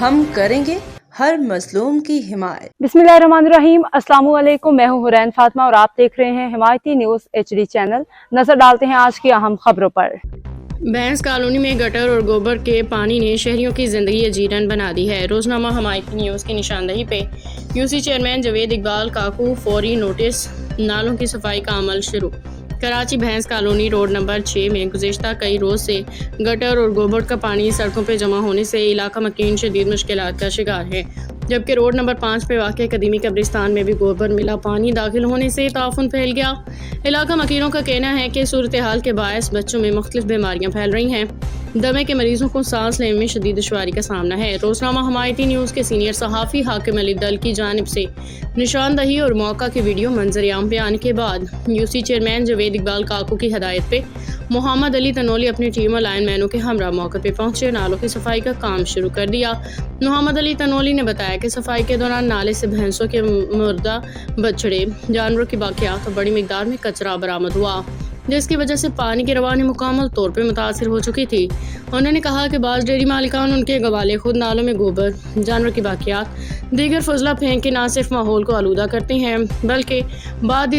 हम करेंगे हर मजलूम की हिमायत। बिस्मिल्लाहिर्रहमानिर्रहीम। अस्सलाम वालेकुम। मैं हूँ हुरैन फातिमा और आप देख रहे हैं हिमायती न्यूज़ HD चैनल। नजर डालते हैं आज की अहम खबरों पर। भैंस कॉलोनी में गटर और गोबर के पानी ने शहरियों की जिंदगी अजीरन बना दी है। रोजनामा हिमायती न्यूज़ की निशानदही पे यूसी चेयरमैन जवेद इकबाल काकू फौरी नोटिस, नालों की सफाई का अमल शुरू। कराची भैंस कॉलोनी रोड नंबर 6 में गुज़िश्ता कई रोज से गटर और गोबर का पानी सड़कों पर जमा होने से इलाका मकीन शदीद मुश्किलात का शिकार है, जबकि रोड नंबर 5 पे वाक़ कदीमी कब्रिस्तान में भी गोबर मिला पानी दाखिल होने से ताफुन फैल गया। इलाका मकीनों का कहना है कि सूरत हाल के बायस बच्चों में मुख्तलिफ बीमारियां फैल रही हैं। दमे के मरीजों को सांस लेने में शदीद दुश्वारी का सामना है। रोजनामा हिमायती न्यूज़ के सीनियर सहाफ़ी हाकिम अली दल की जानिब से निशानदही और मौका की वीडियो मंजर-ए-आम पे आने के बाद यूसी चेयरमैन जवेद इकबाल काकू की हदायत पे मोहम्मद अली तनोली अपनी टीम और लाइनमैनों के हमरा मौके पे पहुंचे, नालों की सफाई का काम शुरू कर दिया। मोहम्मद अली तनोली ने बताया कि सफाई के दौरान नाले से भैंसों के मुर्दा, बछड़े, जानवरों की बाकियात और बड़ी मिकदार में कचरा बरामद हुआ, जिसकी वजह से पानी की रवानी मुकम्मल तौर पर मुतासर हो चुकी थी। उन्होंने कहा कि बाज़ डेयरी मालिकान उनके गवाले खुद नालों में गोबर, जानवर की बाकियात, दीगर फजला फेंक के न सिर्फ माहौल को आलूदा करते हैं बल्कि बाद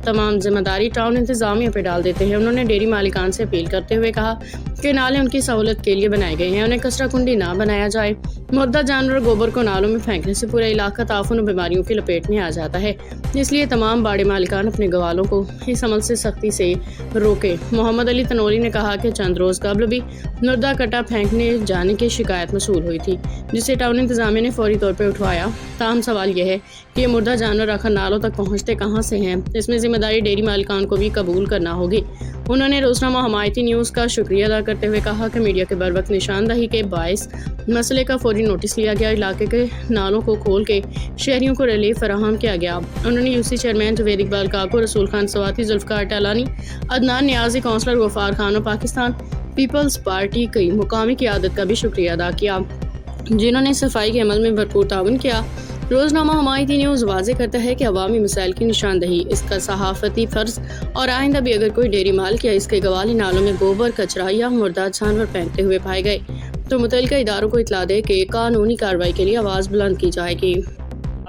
तमाम जिम्मेदारी टाउन इंतजामिया पर डाल देते हैं। उन्होंने डेयरी मालिकान से अपील करते हुए कहा कि नाले उनकी सहूलत के लिए बनाए गए हैं, उन्हें कचरा कुंडी ना बनाया जाए। मुर्दा जानवर गोबर को नालों में फेंकने से पूरा इलाका ताफुन और बीमारियों की लपेट में आ जाता है, इसलिए तमाम बाड़े मालिकान अपने गवालों को इस अमल से सख्ती से रोके। मोहम्मद अली तनोली ने कहा कि चंद रोज कबल भी मुर्दा कटा फेंकने जाने की शिकायत मसूल हुई थी, जिसे टाउन इंतजामिया ने फौरी तौर पर उठवाया। ताहम सवाल यह है कि ये मुर्दा जानवर आखिर नालों तक पहुँचते कहाँ से हैं, इसमें जिम्मेदारी डेयरी मालिकान को भी कबूल करना होगी। उन्होंने रोजनामा हिमायती न्यूज़ का शुक्रिया अदा करते हुए कहा कि मीडिया के बर वक्त निशानदही के बायस मसले का फौरी नोटिस लिया गया, इलाके के नालों को खोल के शहरियों को रिलीफ फराहम किया गया। उन्होंने यूसी चेयरमैन जवेद इकबाल काकू, रसूल खान सवाती, जुल्फ़िकार टैलानी, अदनान नियाज़ी, काउंसलर गफ्फार खान और पाकिस्तान पीपल्स पार्टी की मुकामी क़यादत का भी शुक्रिया अदा किया, जिन्होंने सफाई के अमल में भरपूर ताउन किया। रोजनामा हिमायती न्यूज़ वाज़े करता है कि अवामी मसाइल की निशानदही इसका सहाफ़ती फ़र्ज़ और आइंदा भी अगर कोई डेयरी मालिक या इसके गवाले नालों में गोबर, कचरा या मुर्दा जानवर फेंकते हुए पाए गए तो मुतल्लिका इदारों को इतला दे के कानूनी कार्रवाई के लिए आवाज़ बुलंद की जाएगी।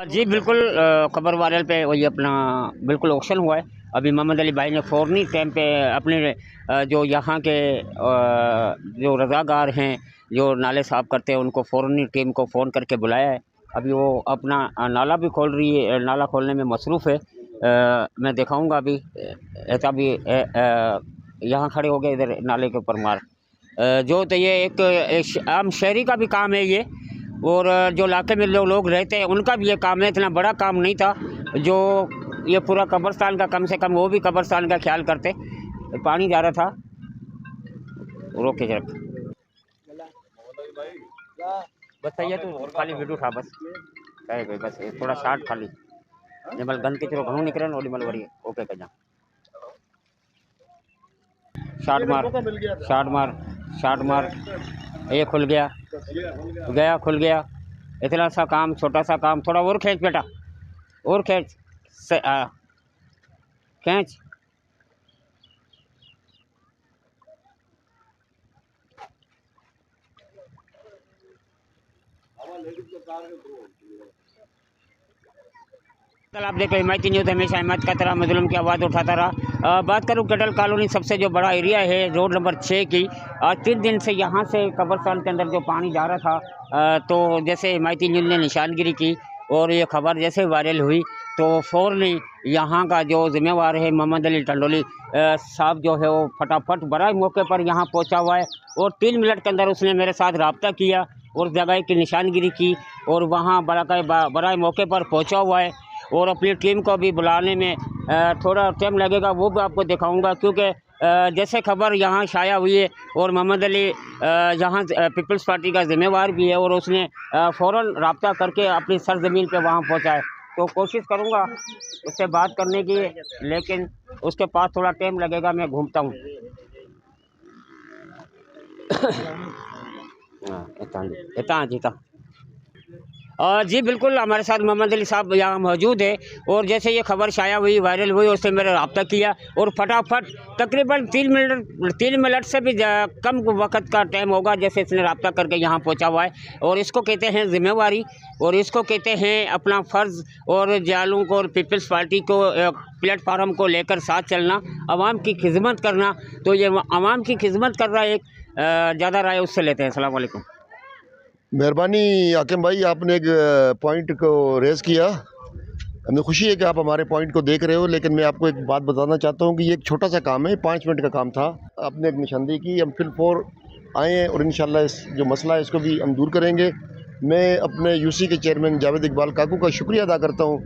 जी बिल्कुल, खबर वायरल पे वही अपना बिल्कुल ऑक्शन हुआ है। अभी मोहम्मद अली भाई ने फ़ौरनी टाइम पे अपने जो यहाँ के जो रज़ागार हैं जो नाले साफ़ करते हैं उनको फ़ौरनी टीम को फ़ोन करके बुलाया है। अभी वो अपना नाला भी खोल रही है, नाला खोलने में मसरूफ़ है। मैं दिखाऊंगा अभी। ऐसा भी यहाँ खड़े हो गए इधर नाले के ऊपर मार जो तो ये एक आम शहरी का भी काम है ये, और जो इलाके में लोग रहते हैं उनका भी ये काम है। इतना बड़ा काम नहीं था जो ये पूरा कब्रिस्तान का, कम से कम वो भी कब्रिस्तान का ख्याल करते। पानी जा रहा था, रोके जरा बस सही है। तो खाली वीडियो था बस है कोई, बस थोड़ा शार्ट खाली जमल गंद के चलो घणो निकरे ओडी मल वरी ओके कजा शार्ट मार ये खुल गया खुल गया। इतना सा काम, छोटा सा काम, थोड़ा और खींच बेटा, और खींच खींच। आप देखो हिमायती न्यूज़ हमेशा हिम्मत का तरह मजलूम की आवाज़ उठाता रहा। बात करूँ गटर कॉलोनी सबसे जो बड़ा एरिया है रोड नंबर 6 की, 3 दिन से यहाँ से कब्रिस्तान के अंदर जो पानी जा रहा था, तो जैसे हिमायती न्यूज़ ने निशानगिरी की और ये खबर जैसे वायरल हुई तो फ़ौरन यहाँ का जो ज़िम्मेवार है मोहम्मद अली टंडोली साहब जो है वो फटाफट बराए मौके पर यहाँ पहुँचा हुआ है और 3 मिनट के अंदर उसने मेरे साथ रब्ता किया और जगह की निशानगिरी की और वहाँ बराए मौके पर पहुँचा हुआ है। और अपनी टीम को भी बुलाने में थोड़ा टाइम लगेगा, वो भी आपको दिखाऊंगा, क्योंकि जैसे खबर यहाँ शाया हुई है और मोहम्मद अली यहाँ पीपल्स पार्टी का ज़िम्मेवार भी है और उसने फ़ौरन रब्ता करके अपनी सरज़मीन पे वहाँ पहुँचा है। तो कोशिश करूँगा उससे बात करने की, लेकिन उसके पास थोड़ा टाइम लगेगा। मैं घूमता हूँ। हाँ, जीता जी बिल्कुल, हमारे साथ मोहम्मद अली साहब यहाँ मौजूद है और जैसे ये खबर शाया हुई, वायरल हुई, उससे मेरा रब्ता किया और फटाफट तकरीबन 3 मिनट से भी कम वक्त का टाइम होगा जैसे इसने रब्ता करके यहाँ पहुँचा हुआ है। और इसको कहते हैं ज़िम्मेवारी और इसको कहते हैं अपना फ़र्ज़ और जालूं को और पीपल्स पार्टी को प्लेटफार्म को लेकर साथ चलना, आवाम की खिदमत करना। तो ये आवाम की खिदमत कर रहा है, एक ज़्यादा राय उससे लेते हैं। अस्सलाम वालेकुम। मेहरबानी हाकिम भाई, आपने एक पॉइंट को रेज़ किया। हमें खुशी है कि आप हमारे पॉइंट को देख रहे हो, लेकिन मैं आपको एक बात बताना चाहता हूँ कि ये एक छोटा सा काम है, 5 मिनट का काम था। आपने एक निशानदेही की, हम फिल 4 आए हैं और इंशाल्लाह इस जो मसला है इसको भी हम दूर करेंगे। मैं अपने यूसी के चेयरमैन जावेद इकबाल काकू का शुक्रिया अदा करता हूँ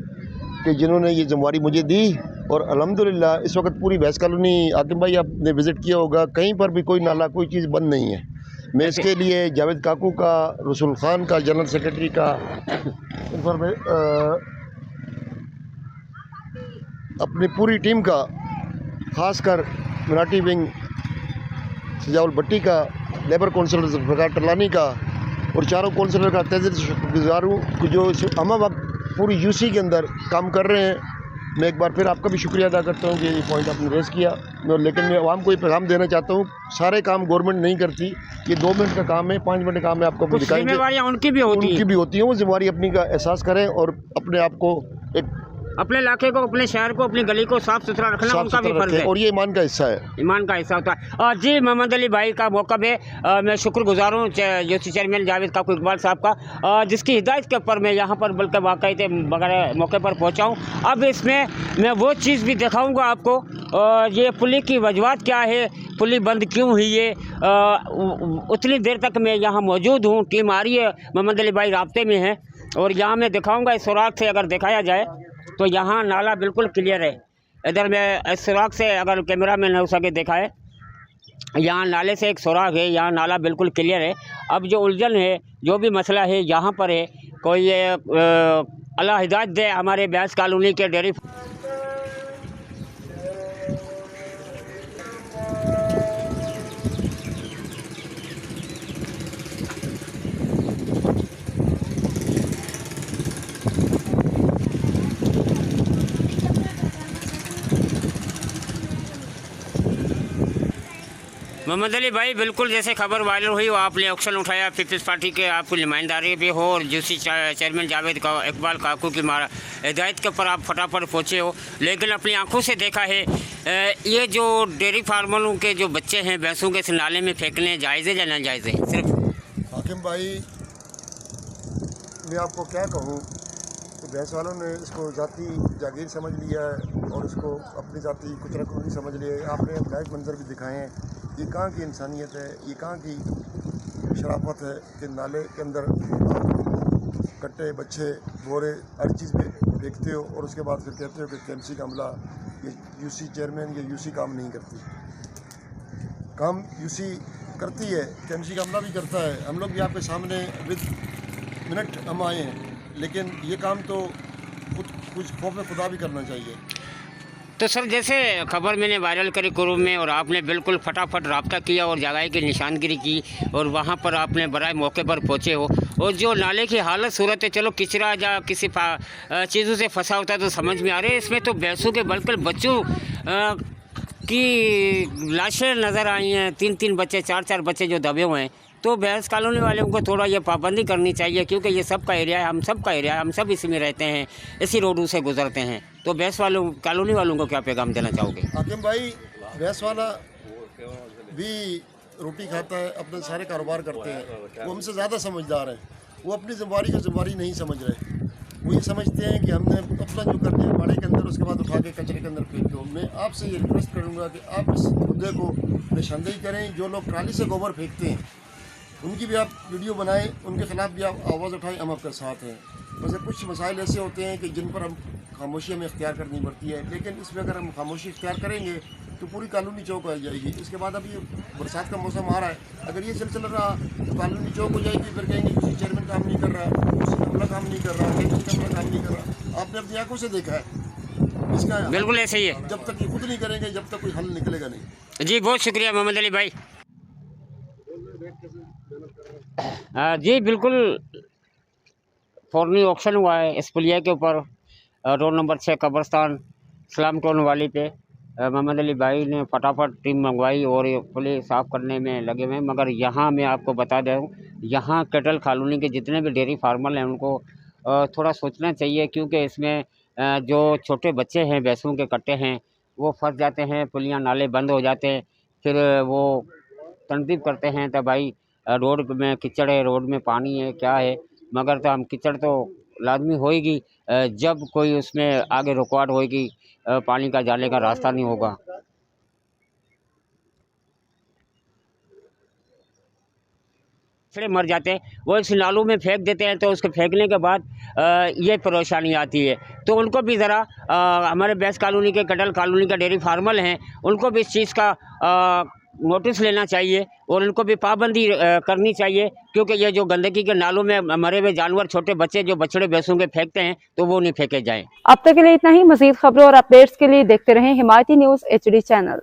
कि जिन्होंने ये ज़िम्मेवारी मुझे दी। और अल्हम्दुलिल्लाह इस वक्त पूरी भैंस कॉलोनी, हाकिम भाई आपने विज़िट किया होगा, कहीं पर भी कोई नाला कोई चीज़ बंद नहीं है। मैं इसके लिए जावेद काकू का, रसूल ख़ान का, जनरल सेक्रेटरी का, अपनी पूरी टीम का, ख़ासकर मराठी विंग सजाउल भट्टी का, लेबर कौंसलर जुल्फ़िकार टरलानी का और चारों कौंसलर का तहे दिल से शुक्रगुज़ार हूँ जो इस अहम वक्त पूरी यूसी के अंदर काम कर रहे हैं। मैं एक बार फिर आपका भी शुक्रिया अदा करता हूँ कि ये पॉइंट आपने रेज़ किया। लेकिन मैं आवाम को ये पैगाम देना चाहता हूँ, सारे काम गवर्नमेंट नहीं करती, ये 2 मिनट का काम है, 5 मिनट का काम है, आपको दिखाएंगे। जिम्मेवारियाँ उनकी भी होती हैं, वो जिम्मेवारी अपनी का एहसास करें और अपने आप को एक अपने इलाके को, अपने शहर को, अपनी गली को साफ़ सुथरा रखना उनका भी फर्ज है और ये ईमान का हिस्सा है, ईमान का हिस्सा होता है। जी मोहम्मद अली भाई का मौका है, मैं शुक्रगुजार हूँ यूसी चेयरमैन जावेद काकू इकबाल साहब का, जिसकी हिदायत के ऊपर मैं यहाँ पर बल्कि वाक़ई वगैरह मौके पर पहुँचा हूँ। अब इसमें मैं वो चीज़ भी दिखाऊँगा आपको, ये पुली की वजूहत क्या है, पुली बंद क्यों हुई है। उतनी देर तक मैं यहाँ मौजूद हूँ, टीम आ रही है, मोहम्मद अली भाई राब्ते में हैं और यहाँ मैं दिखाऊँगा इस सुराख से अगर दिखाया जाए तो यहाँ नाला बिल्कुल क्लियर है। इधर मैं इस सुराख से अगर कैमरा में न हो सके देखा है, यहाँ नाले से एक सुराख है, यहाँ नाला बिल्कुल क्लियर है। अब जो उलझन है, जो भी मसला है यहाँ पर है, कोई ये अल्लाह हिदायत दे हमारे भैंस कॉलोनी के डेयरी। मोहम्मद अली भाई, बिल्कुल जैसे खबर वायरल हुई वो आपने एक्शन उठाया, पीपल्स पार्टी के आपको नुमाइंदारी भी हो और यूसी चेयरमैन जावेद इकबाल काकू की हिदायत के ऊपर आप फटाफट पहुँचे हो, लेकिन अपनी आंखों से देखा है ये जो डेयरी फार्मरों के जो बच्चे हैं भैंसों के इस नाले में फेंकने जायज़ है या नाजायज़ है? सिर्फ हाकिम भाई मैं आपको क्या कहूँ कि भैंस वालों ने इसको ज़ाती जागीर समझ लिया है और इसको अपनी ज़ाती कुचरा कुचरी समझ लिया है। आपने लाइव मंजर भी दिखाए हैं, ये कहाँ की इंसानियत है, ये कहाँ की शराफत है कि नाले के अंदर कट्टे, बच्चे, बोरे, हर चीज़ फेंकते हो और उसके बाद फिर कहते हो कि केएमसी का अमला, ये यूसी चेयरमैन, ये यूसी काम नहीं करती। काम यूसी करती है, केएमसी का अमला भी करता है। हम लोग भी आपके सामने विद मिनट हम आए हैं, लेकिन ये काम तो कुछ खौफ खुदा भी करना चाहिए। तो सर जैसे खबर मैंने वायरल करी कुरुम में और आपने बिल्कुल फटाफट रब्ता किया और जगह की निशानगिरी की और वहाँ पर आपने बराए मौके पर पहुँचे हो और जो नाले की हालत सूरत है, चलो किचरा या किसी चीज़ों से फंसा होता है तो समझ में आ रही है, इसमें तो भैंसों के बल्कि बच्चों की लाशें नज़र आई हैं, 3-3 बच्चे, 4-4 बच्चे जो दबे हुए हैं। तो भैंस कॉलोनी वालों को थोड़ा ये पाबंदी करनी चाहिए, क्योंकि ये सब का एरिया है, हम सब का एरिया है, हम सब इसी में रहते हैं, इसी रोडों से गुजरते हैं। तो भैंस वालों कॉलोनी वालों को क्या पैगाम देना चाहोगे? हाकिम भाई, भैंस वाला भी रोटी खाता है, अपने सारे कारोबार करते हैं, वो हमसे ज़्यादा समझदार हैं। वो अपनी जिम्मेवारी को जिम्मेवारी नहीं समझ रहे, वो ये समझते हैं कि हमने अपना जो कर दिया बाड़े के अंदर, उसके बाद उठा के कचरे के अंदर फेंक दो। मैं आपसे ये रिक्वेस्ट करूँगा कि आप इस मुद्दे को निशानदेही करें। जो लोग ट्राली से गोबर फेंकते हैं उनकी भी आप वीडियो बनाएं, उनके ख़िलाफ़ भी आप आवाज़ उठाएं, हम आपके साथ हैं। वैसे कुछ मसाइल ऐसे होते हैं कि जिन पर हम खामोशी हमें इख्तियार करनी पड़ती है, लेकिन इसमें अगर हम खामोशी इख्तियार करेंगे तो पूरी कॉलोनी चौक आ जाएगी। इसके बाद अभी बरसात का मौसम आ रहा है, अगर ये सिलसिला रहा तो कॉलोनी चौक हो जाएगी। फिर कहेंगे किसी चेयरमैन काम नहीं कर रहा, किसी अमला काम नहीं कर रहा, किसी अमला काम नहीं कर रहा। आपने अपनी आंखों से देखा है, इसका बिल्कुल ऐसे ही है। जब तक ये खुद नहीं करेंगे, जब तक कोई हल निकलेगा नहीं। जी बहुत शुक्रिया मोहम्मद अली भाई। जी बिल्कुल फौरनी ऑक्शन हुआ है इस पुलिया के ऊपर, रोड नंबर 6 कब्रस्तान सलाम कॉलोनी वाली पे। मोहम्मद अली भाई ने फटाफट टीम मंगवाई और ये पुलिया साफ़ करने में लगे हुए हैं। मगर यहाँ मैं आपको बता दूँ, यहाँ कैटल कॉलोनी के जितने भी डेयरी फार्मर हैं उनको थोड़ा सोचना चाहिए, क्योंकि इसमें जो छोटे बच्चे हैं, भैंसों के कट्टे हैं, वो फंस जाते हैं, पुलिया नाले बंद हो जाते हैं, फिर वो तनकीब करते हैं तो भाई रोड में कीचड़ है, रोड में पानी है, क्या है। मगर तो हम कीचड़ तो लाजमी होएगी जब कोई उसमें आगे रुकावट होएगी, पानी का जाने का रास्ता नहीं होगा। बछड़े मर जाते हैं, वो इस नालों में फेंक देते हैं, तो उसके फेंकने के बाद ये परेशानी आती है। तो उनको भी ज़रा हमारे बेस कॉलोनी के कैटल कॉलोनी का डेयरी फार्मर हैं, उनको भी इस चीज़ का नोटिस लेना चाहिए और उनको भी पाबंदी करनी चाहिए, क्योंकि ये जो गंदगी के नालों में मरे हुए जानवर, छोटे बच्चे जो बछड़े भैंसों के फेंकते हैं, तो वो नहीं फेंके जाएं। अब तक के लिए इतना ही। मजीद खबरों और अपडेट्स के लिए देखते रहें हिमायती न्यूज़ HD चैनल।